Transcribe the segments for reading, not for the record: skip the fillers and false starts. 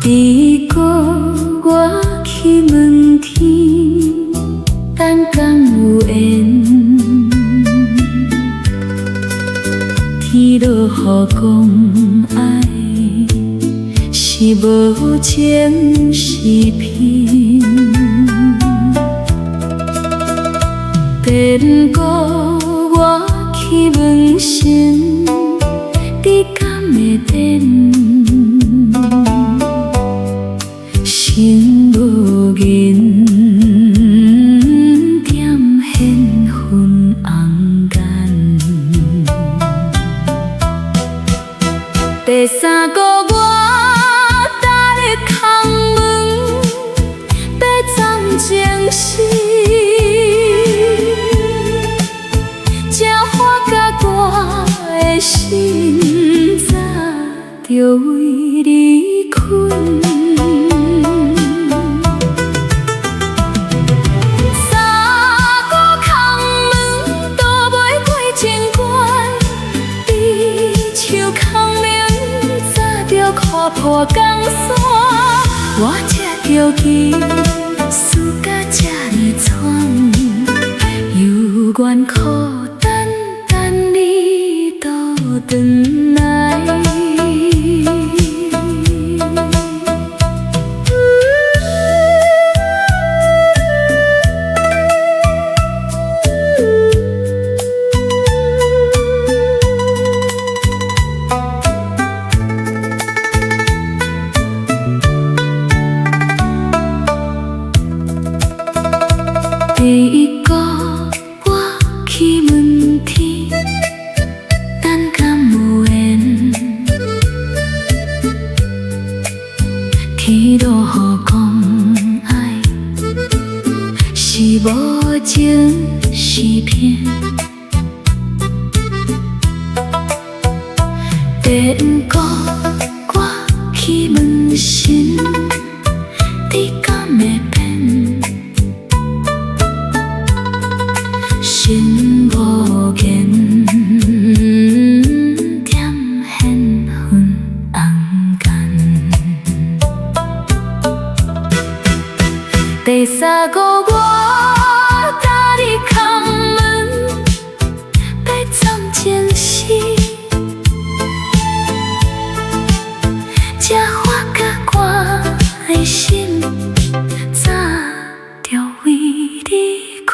你讲我去问天，等敢有缘，天落雨讲爱是无情是骗，便讲我去问神，你敢会等？心无言，点现昏红颜。第三个我搭咧空门，要暂情死，才发觉我的心早就为你困。看破江山，我才着急，输甲这呢惨，犹原苦等你倒转来。第一个我去问天，等敢有缘，天落雨讲爱是无情是骗，便讲我去问神，你敢会变？心无言，点现昏红颜。第三个我搭你空门，要暂情死，才发觉我的心早就为你困。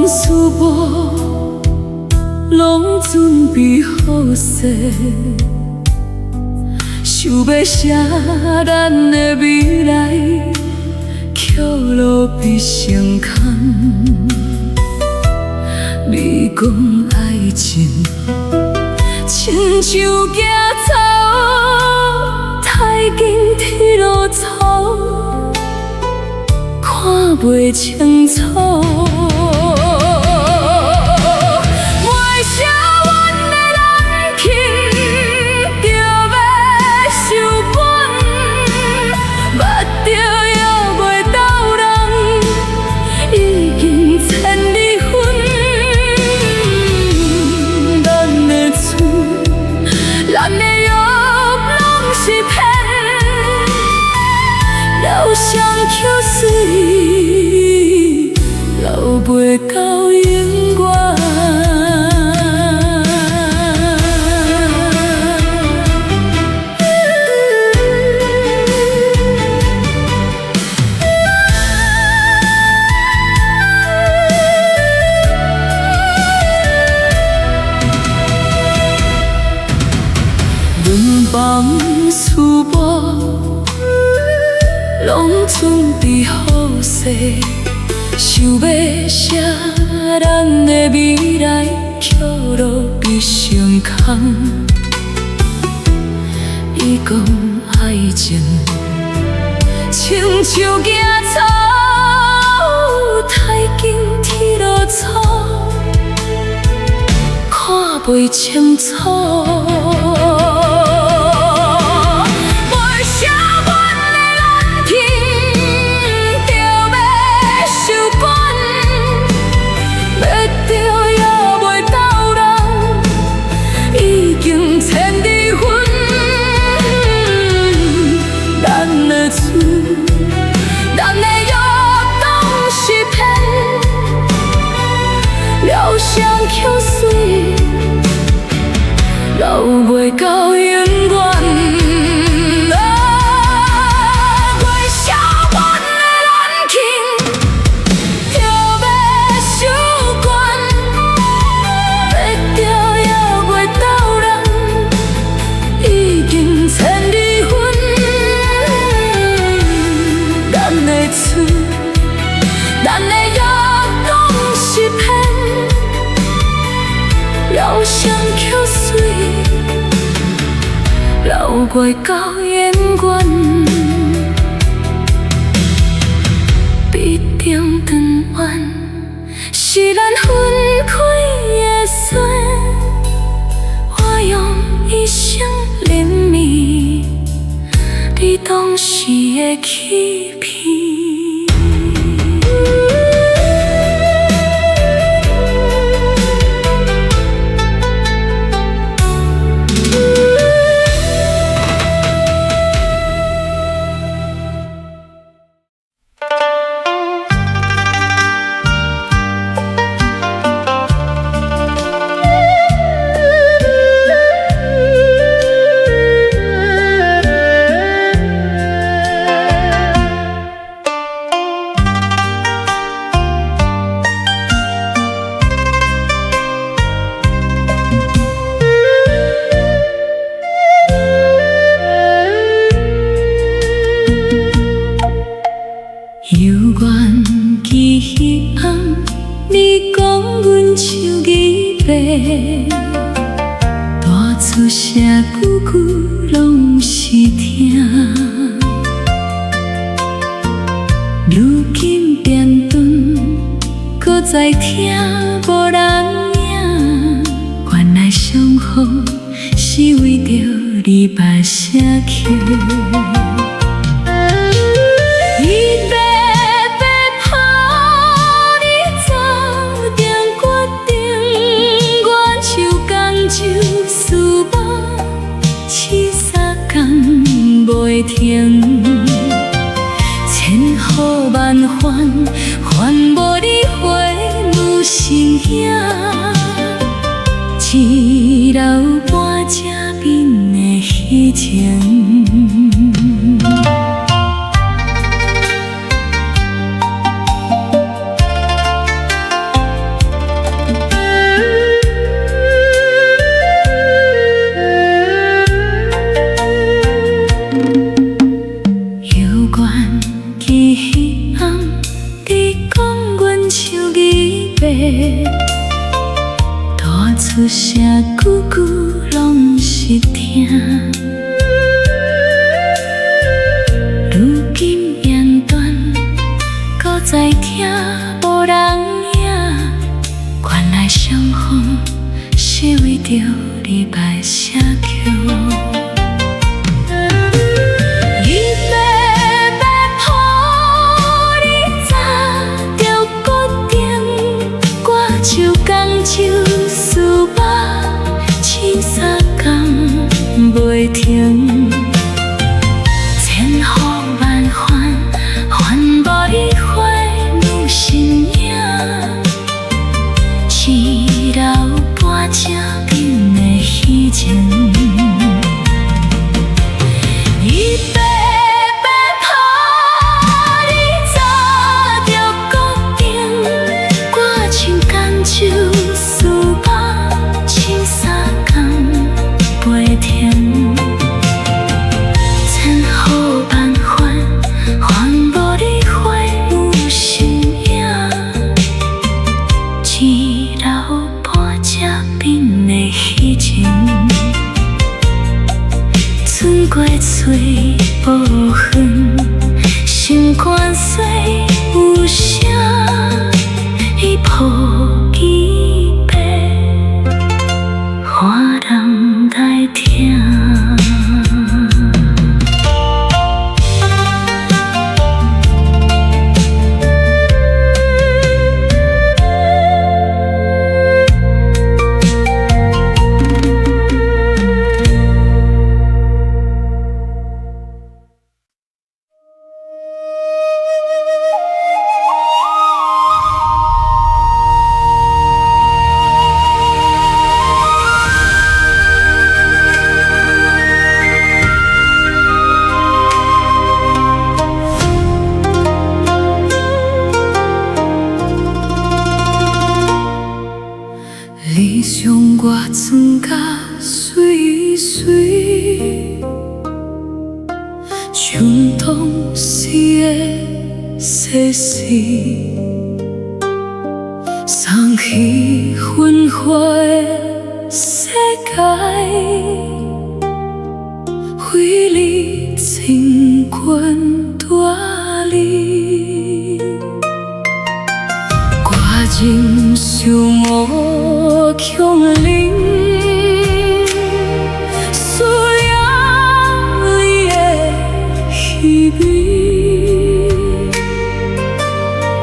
事无拢准备好势，想要写咱的未来，曲路必成空。你讲爱情，亲像行草，太紧铁路草，袂清楚。为啥阮的人去就要受本，目睭也袂斗人，已经千里分。咱的厝，咱的欲拢是骗，疗伤口水，流袂到永远。阮房厝无，拢准备好势，想要写咱的未来，曲落笔成空。伊讲爱情亲像行草，太紧铁路粗，看袂清楚。疗伤口水，流袂到永远。为啥阮的人情就要受惯？要着也袂斗人，已经千里分。咱的厝，咱的欲拢是骗。疗伤口水，流袂到永远。必定长远，是咱分开的线。我用一生怜悯你当时的欺骗。犹原记彼暗，你讲阮像伊白，大厝声句句拢是疼。如今变顿，搁再听无人影，原来相逢是为着你把声曲。袂停，千呼万唤，唤无你回母身影，一流半遮面的虚情。大厝声句句拢是疼，如今言断，搁再无人影，原来相逢是为着你来写曲。袂停，千呼万唤，唤无你花女身影，只留半只冰的虚情。伊白白抱你早着决定，我像甘酒思梦，青衫工袂停。过嘴无痕，心肝碎有声，伊抱起白，换人来听。理想我装甲水水，像当时的世事，送去昏花的世界，为你情关大理，我忍受无强忍，需要你的虚伪，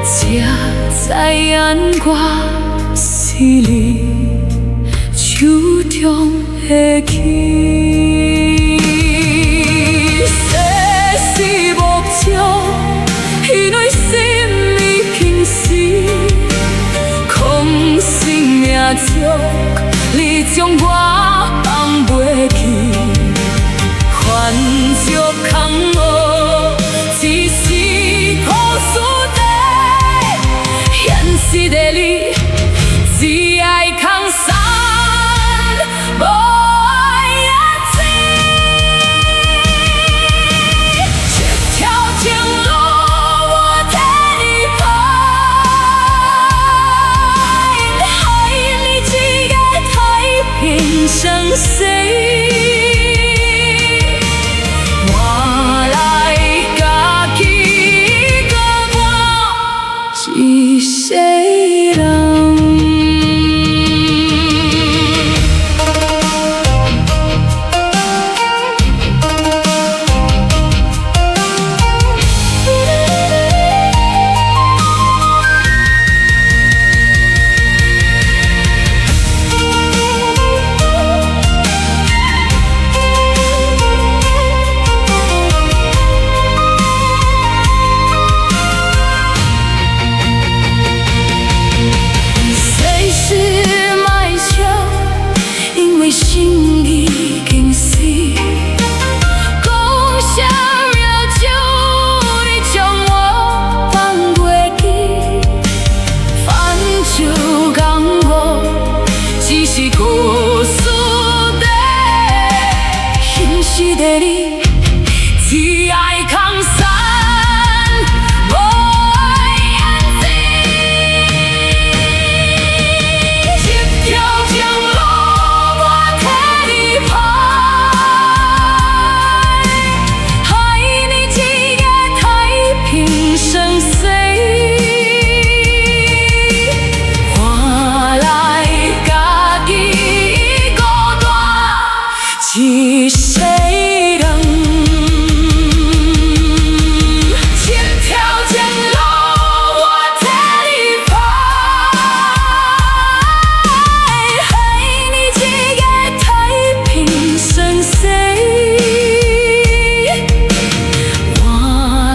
才知影我是你手中的琴。世事无常，因为心已平息。生命中，你将我放袂记，烦恼空无，只是土司地，现实的你，只爱空山，无爱也水，这条情路我替你跑。生死，换来家己搁我一世人。一世人，千条前路我替你跑，ให้你一个太平顺遂，换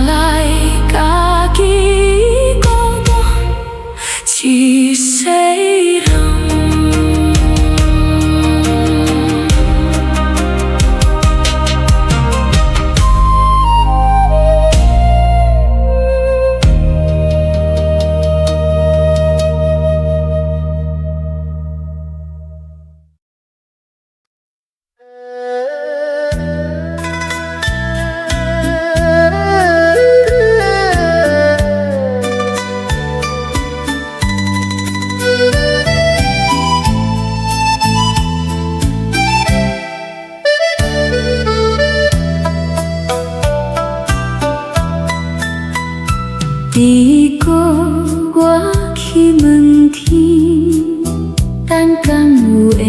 来家己孤单一世人。如果我去问天，等敢有缘，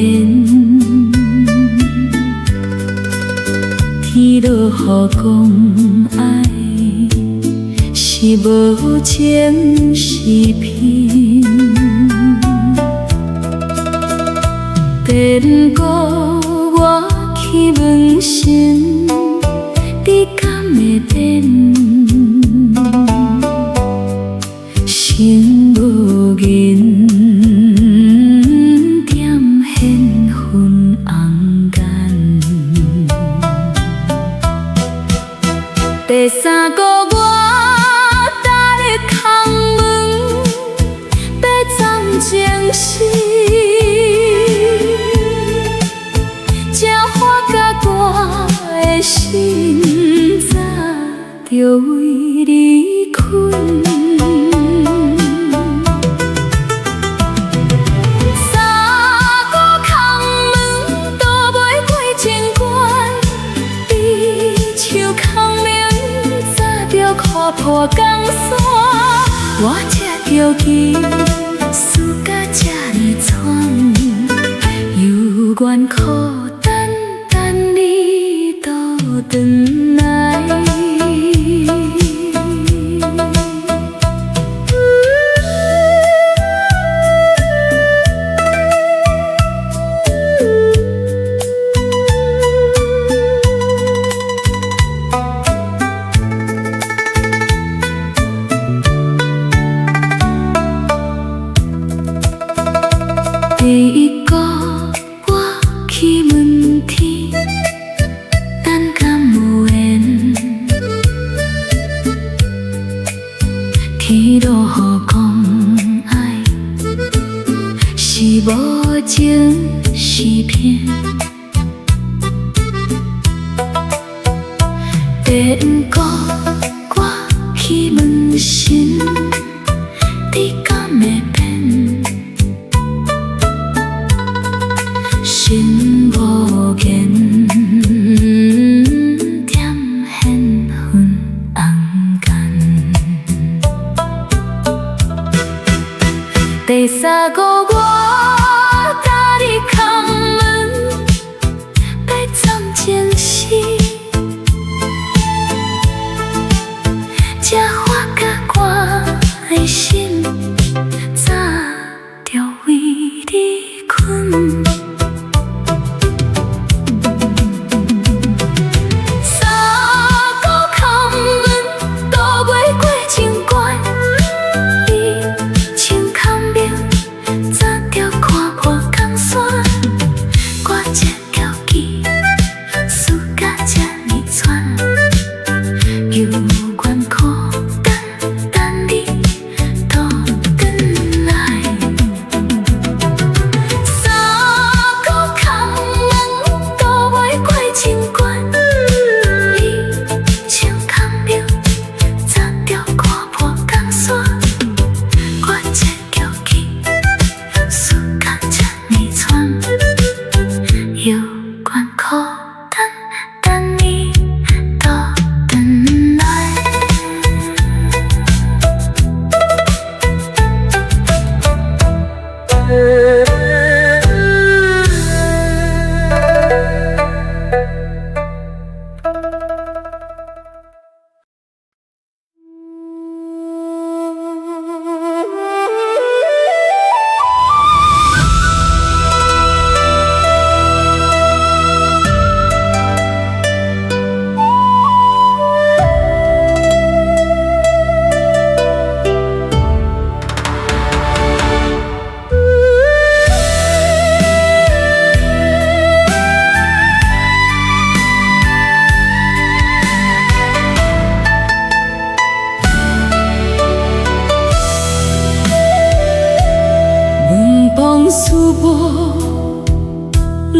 天落雨讲爱是无情是骗，变故我去问神，你敢会变？心无银，点现昏红颜。第三个我搭咧空门，要暂情死，才发觉我的心早就为你困。看破江山，我才着急，输甲这呢惨，犹原孤单等你倒转来。第一个我去问天，等敢有缘，天落雨讲爱是无情是骗，变故我去问神，你敢会变？心无言，点现昏红颜。第三个我搭你空门，要暂情死，才发觉我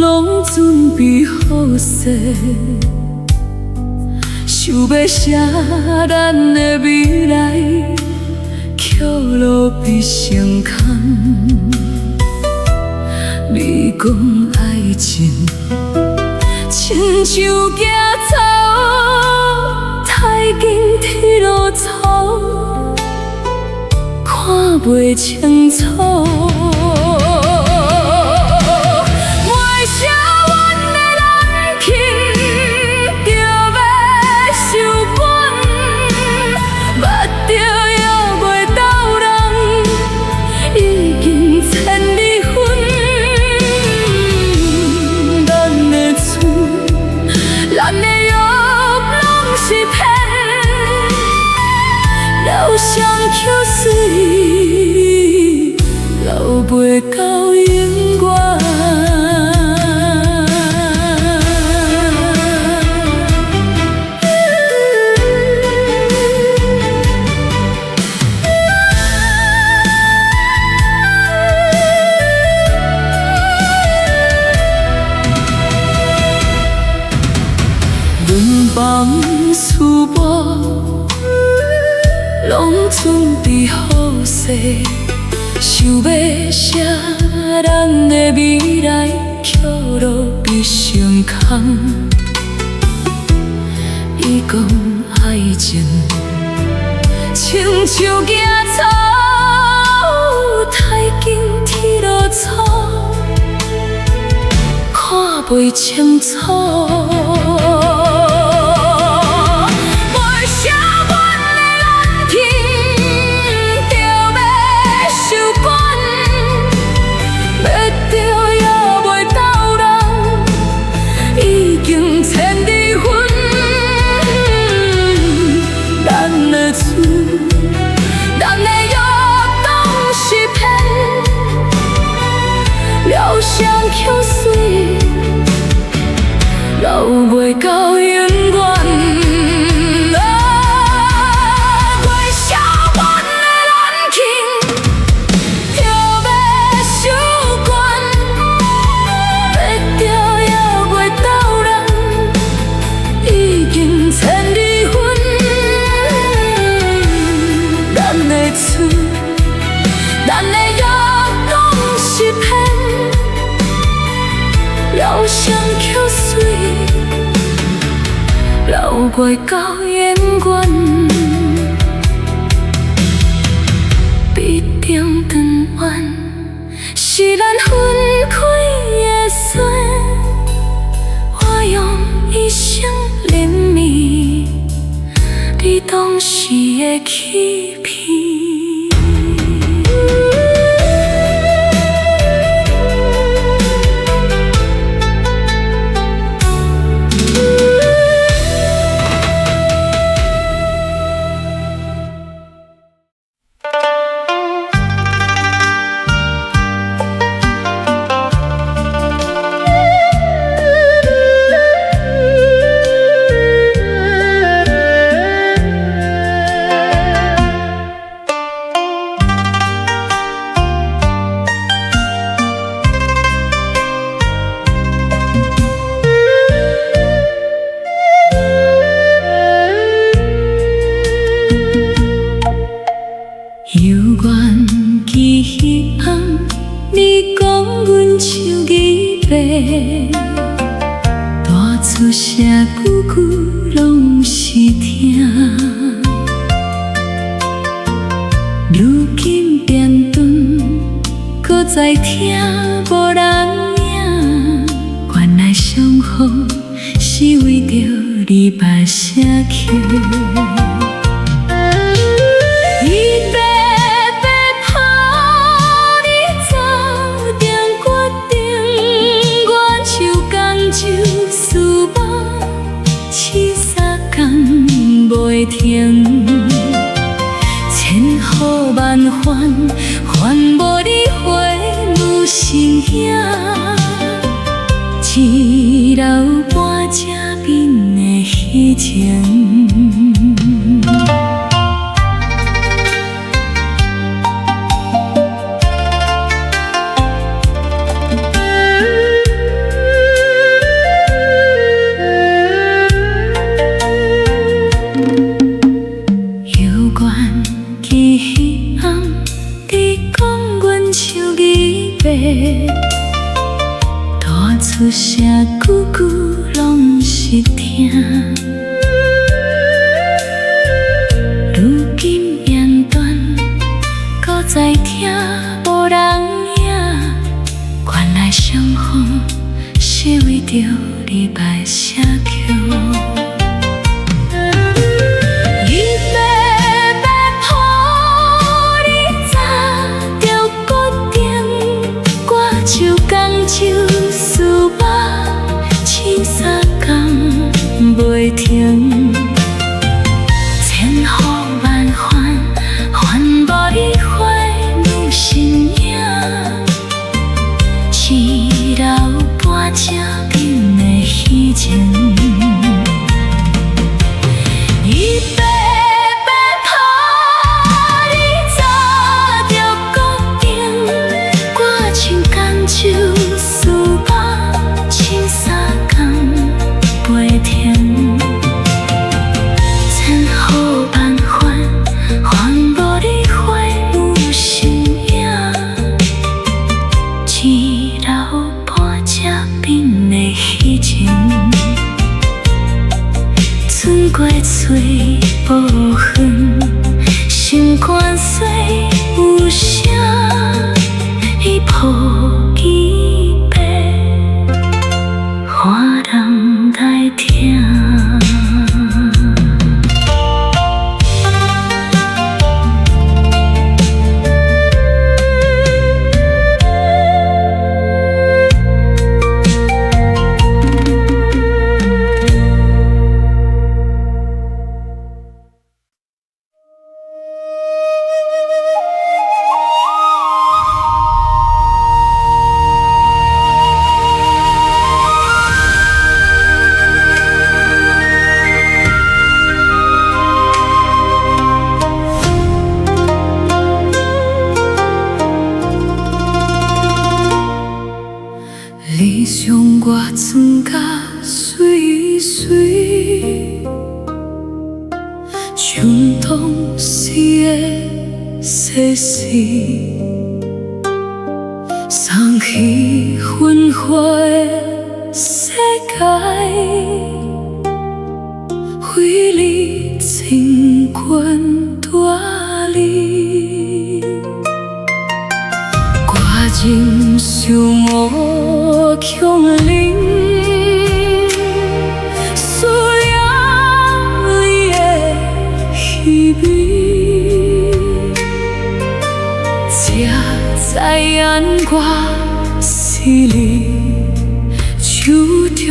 拢准备好势，想要写咱的未来，曲路必成空。你讲爱情，亲像行草，太紧铁路草，看袂清楚。双口水流袂到永远。阮帮思无拢准备好势，想要写咱的未来，曲路必成空。伊讲爱情，亲像行草，太紧铁路草，看袂清楚。双口水流袂到永远。月烧阮的蓝琴，就要收关，要着也袂斗人，已经千里分。咱的厝，咱的约拢是骗。双口水流袂到永远，必定长远，是咱分开的线。我用一生怜悯，你当时的欺骗。大厝声句句拢是听，如今变顿，搁再听无人影。原来相逢是为着你把声曲。袂停，千呼万唤，唤无你回母身影，一楼半遮面的虚情。出声，句句拢是疼。如今言断，搁再听无人影。原来相逢是为着你白写曲。袂停，千呼万唤，唤无你回女身影。只留半只冰的虚情。伊白白抱你走着孤顶，我像甘酒思梦，青衫工袂停。过嘴无痕，心肝碎有声，伊抱起白，换人来听。理想我装甲水水，像当时的世事，送去昏花的世界，为你情关大理，我忍受无强忍，需要你的虚伪，才知影我是你手中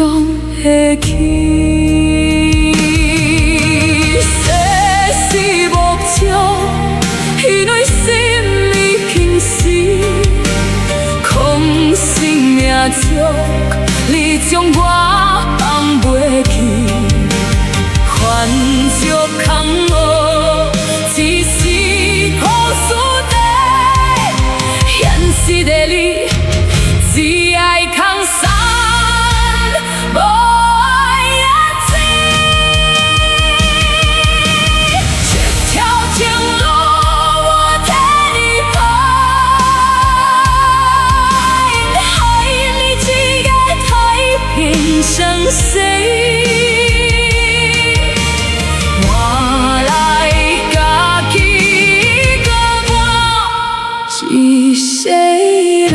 的琴。世事无常，因为心已平息。生命中，你将我放袂记，烦恼空无，只是苦事地，现实的你，只爱空山，无爱情。这条情路，我替你跑。生死，换来家己搁我一世人。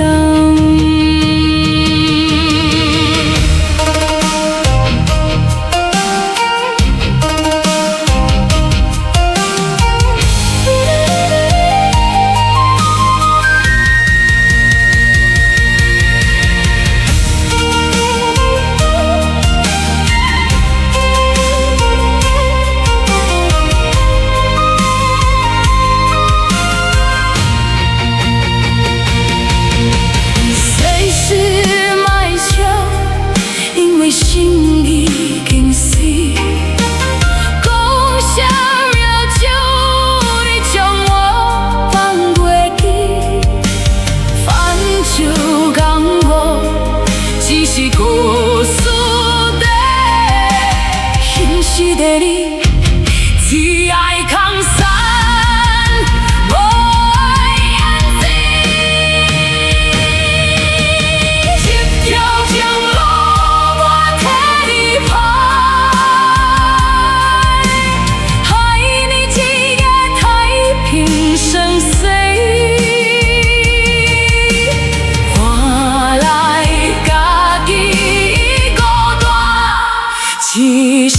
只